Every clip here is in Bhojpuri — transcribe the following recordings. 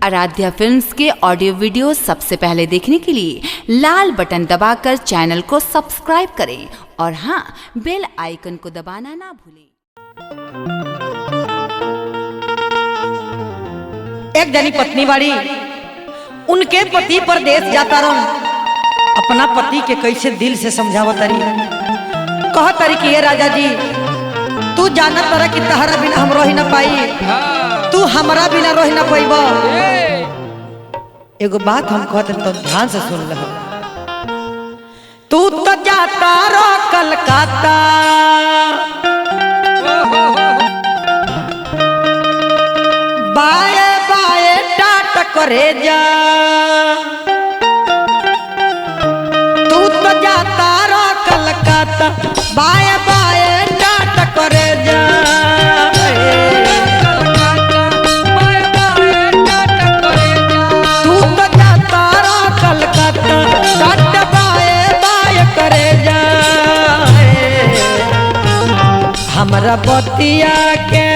आराध्या फिल्म्स के ऑडियो वीडियो सबसे पहले देखने के लिए लाल बटन दबाकर चैनल को सब्सक्राइब करें और हाँ, बेल आइकन को दबाना ना भूलें। एक जनी पत्नी बाड़ी, उनके पति परदेश जाता रह, अपना पति के कैसे दिल से समझावत तारी, कह तारी कि ये राजा जी तू जानत तारा कि तहरा बिना हम रही ना पाई, तू हमारा बिना रही ना पाइब। एगो बात हम कहते तो ध्यान से सुन ले। तू तो जाता रो कलकत्ता, बाए बाए टाट करे जा, तू तो जाता रो कलकत्ता, बाए बाए टाट करे जा। तू तो जाता रो कलकत्ता, टाट बाए बाए करे जा। हमरा बतिया के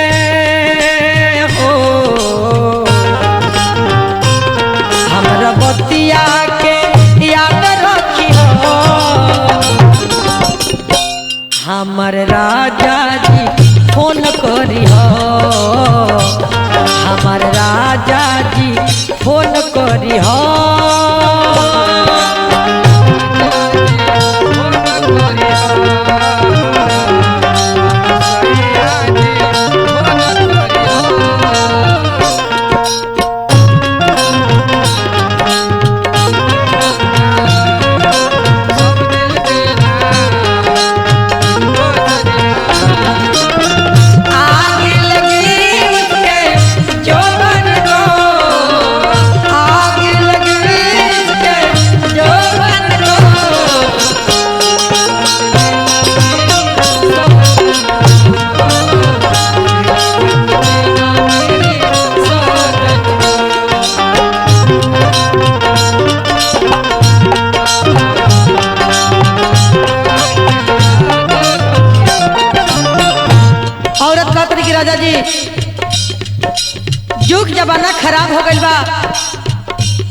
हो, हमरा बतिया के याद रखी हो, हमर राजा जी फोन करी हो, हमर राजा जी फोन करी हो। राजा जी युग जमाना खराब हो गई बा,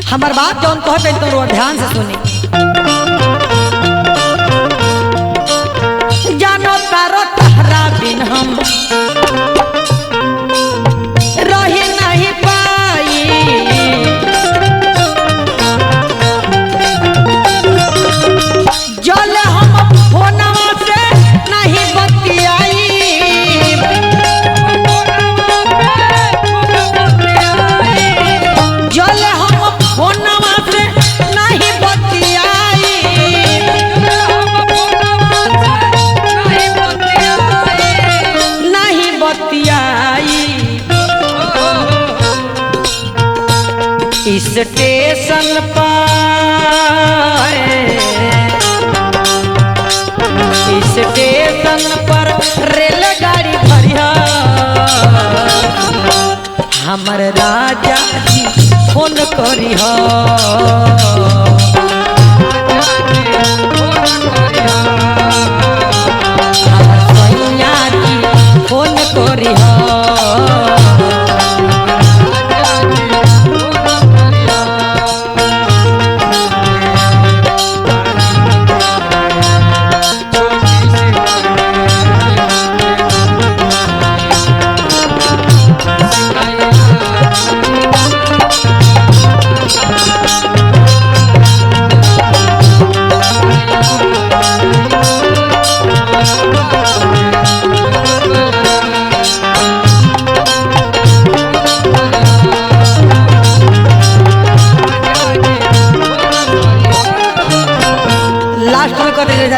हमार बात जौन कहते तो ध्यान से सुनी। जानो तारो तहरा बिन हम रही नहीं पाई, जल हम फोनवा से नहीं बतियाई, जल हम फोनवा से नहीं बतियाई, नहीं बतियाई। स्टेशन पर, स्टेशन पर रेलगाड़ी भरिया, हमर राजा जी फोन करी हो, हमर सैया जी फोन करी हो।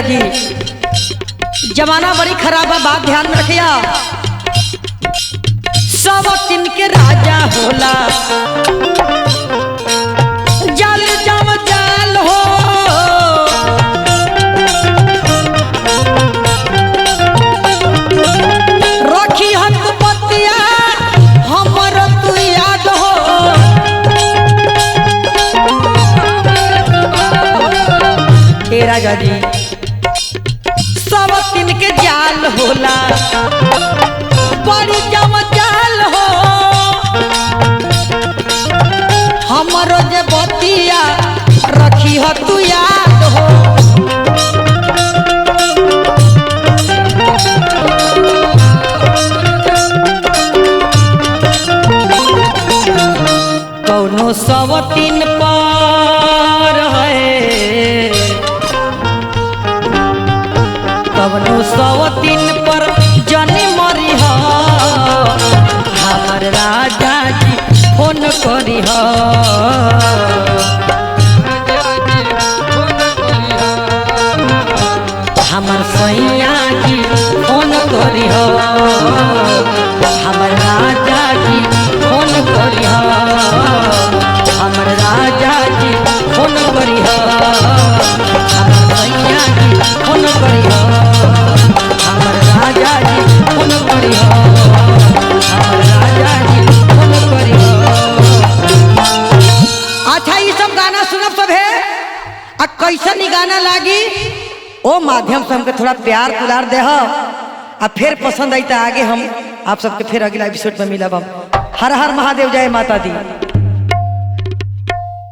जी जमाना बड़ी खराब है, बात ध्यान में रखिया। सब दिन के राजा होला, जाल जम जाल हो, रखी हत पतिया हमर तू याद हो। हे राजा जी सब दिन के जाल होला, बड़ी जम जाल हो, हमरो जे बतिया रखी हो तू याद हो। कौनो सवतीन पर है, कौनो सवतीन पर जनी मरी हो, हमर राजा जी फोन करी हो। हमर सैया जी फोन करी हो, हमर राजा जी फोन करी हो, हमर राजा जी फोन करी हो, हमर सैया जी फोन करी हो, हमर राजा जी फोन करी हो, हमर राजा जी फोन करी हो। अच्छा ये सब गाना सुनब सब है आ कैसन ही गाना लागी ओ माध्यम से हमके थोड़ा प्यार दुलार दे आ फिर पसंद आई तो आगे हम आप सबके फिर अगला एपिसोड में मिलब। हर हर महादेव, जय माता दी।